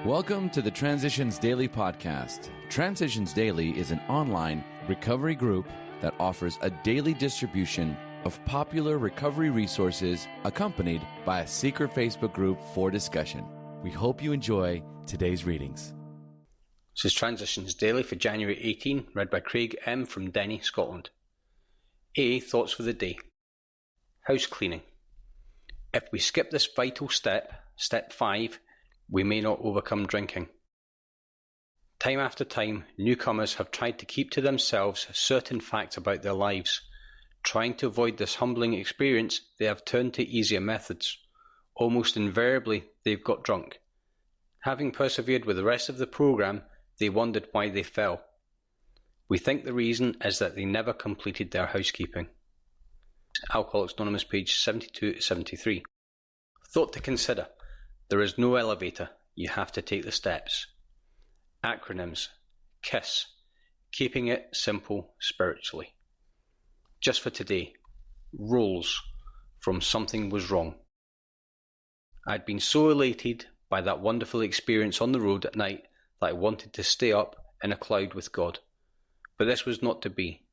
Welcome to the Transitions Daily podcast. Transitions Daily is an online recovery group that offers a daily distribution of popular recovery resources accompanied by a secret Facebook group for discussion. We hope you enjoy today's readings. This is Transitions Daily for January 18, read by Craig M. from Denny, Scotland. A. Thoughts for the day. Housecleaning. If we skip this vital step, step 5, we may not overcome drinking. Time after time, newcomers have tried to keep to themselves certain facts about their lives. Trying to avoid this humbling experience, they have turned to easier methods. Almost invariably, they've got drunk. Having persevered with the rest of the program, they wondered why they fell. We think the reason is that they never completed their housekeeping. Alcoholics Anonymous, page 72-73. Thought to consider. There is no elevator, you have to take the steps. Acronyms. KISS. Keeping it simple spiritually. Just for today. Rules. From Something Was Wrong. I'd been so elated by that wonderful experience on the road at night that I wanted to stay up in a cloud with God. But this was not to be.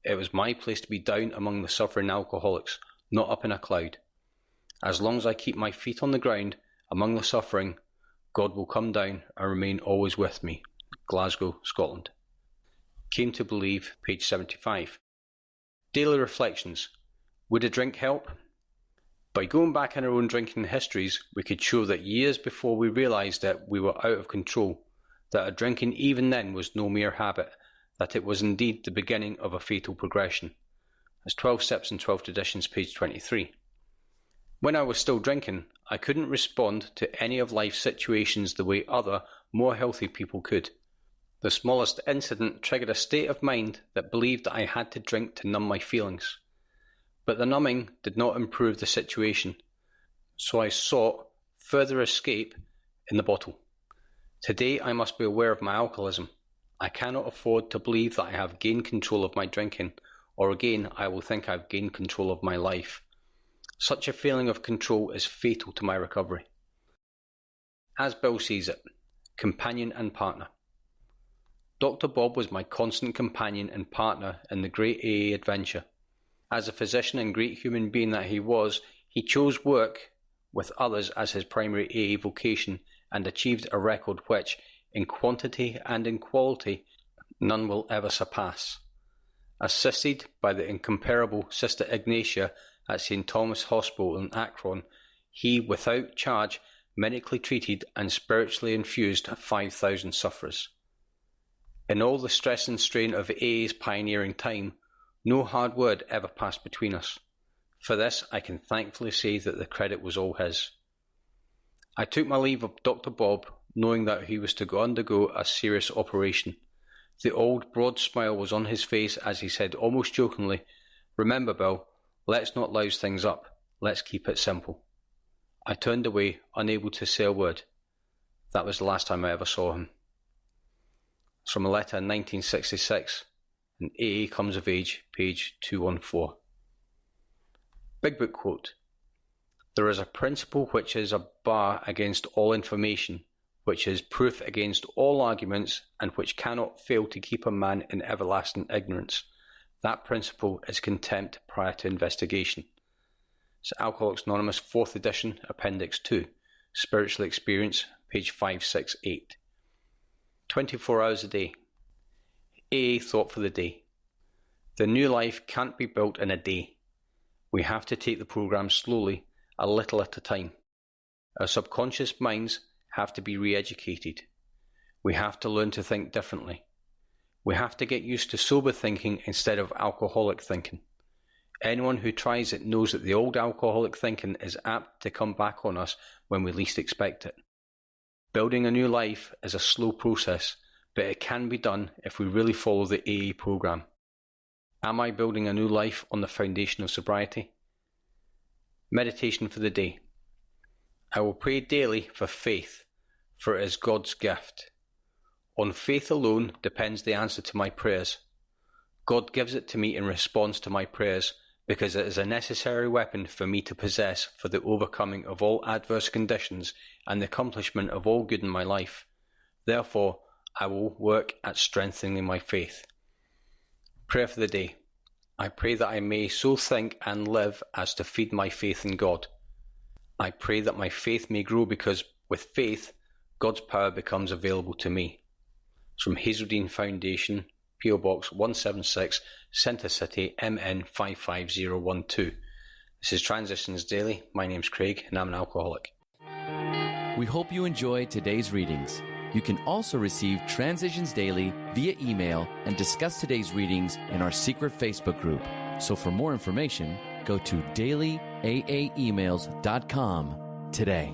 It was my place to be down among the suffering alcoholics, not up in a cloud. As long as I keep my feet on the ground, among the suffering, God will come down and remain always with me. Glasgow, Scotland. Came to believe, page 75. Daily reflections. Would a drink help? By going back in our own drinking histories, we could show that years before we realised that we were out of control, that our drinking even then was no mere habit, that it was indeed the beginning of a fatal progression. As 12 Steps and 12 Traditions, page 23. When I was still drinking, I couldn't respond to any of life's situations the way other, more healthy people could. The smallest incident triggered a state of mind that believed that I had to drink to numb my feelings. But the numbing did not improve the situation, so I sought further escape in the bottle. Today I must be aware of my alcoholism. I cannot afford to believe that I have gained control of my drinking, or again I will think I have gained control of my life. Such a feeling of control is fatal to my recovery. As Bill sees it, companion and partner. Dr. Bob was my constant companion and partner in the great AA adventure. As a physician and great human being that he was, he chose work with others as his primary AA vocation and achieved a record which, in quantity and in quality, none will ever surpass. Assisted by the incomparable Sister Ignatia at St. Thomas Hospital in Akron, he, without charge, medically treated and spiritually infused 5,000 sufferers. In all the stress and strain of AA's pioneering time, no hard word ever passed between us. For this, I can thankfully say that the credit was all his. I took my leave of Dr. Bob, knowing that he was to undergo a serious operation. The old broad smile was on his face as he said almost jokingly, "Remember, Bill, let's not louse things up. Let's keep it simple." I turned away, unable to say a word. That was the last time I ever saw him. It's from a letter in 1966, and AA Comes of Age, page 214. Big Book quote. There is a principle which is a bar against all information, which is proof against all arguments, and which cannot fail to keep a man in everlasting ignorance. That principle is contempt prior to investigation. It's Alcoholics Anonymous 4th edition, Appendix 2, Spiritual Experience, page 568. 24 hours a day. AA thought for the day. The new life can't be built in a day. We have to take the program slowly, a little at a time. Our subconscious minds have to be re-educated. We have to learn to think differently. We have to get used to sober thinking instead of alcoholic thinking. Anyone who tries it knows that the old alcoholic thinking is apt to come back on us when we least expect it. Building a new life is a slow process, but it can be done if we really follow the AA program. Am I building a new life on the foundation of sobriety? Meditation for the day. I will pray daily for faith, for it is God's gift. On faith alone depends the answer to my prayers. God gives it to me in response to my prayers, because it is a necessary weapon for me to possess for the overcoming of all adverse conditions and the accomplishment of all good in my life. Therefore, I will work at strengthening my faith. Prayer for the day. I pray that I may so think and live as to feed my faith in God. I pray that my faith may grow because with faith, God's power becomes available to me. It's from Hazeldean Foundation, P.O. Box 176, Centre City, MN 55012. This is Transitions Daily. My name's Craig and I'm an alcoholic. We hope you enjoyed today's readings. You can also receive Transitions Daily via email and discuss today's readings in our secret Facebook group. So for more information, go to dailyaaemails.com today.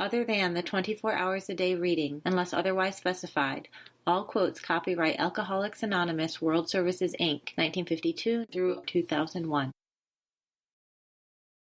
Other than the 24 hours a day reading, unless otherwise specified, all quotes copyright Alcoholics Anonymous World Services, Inc., 1952 through 2001.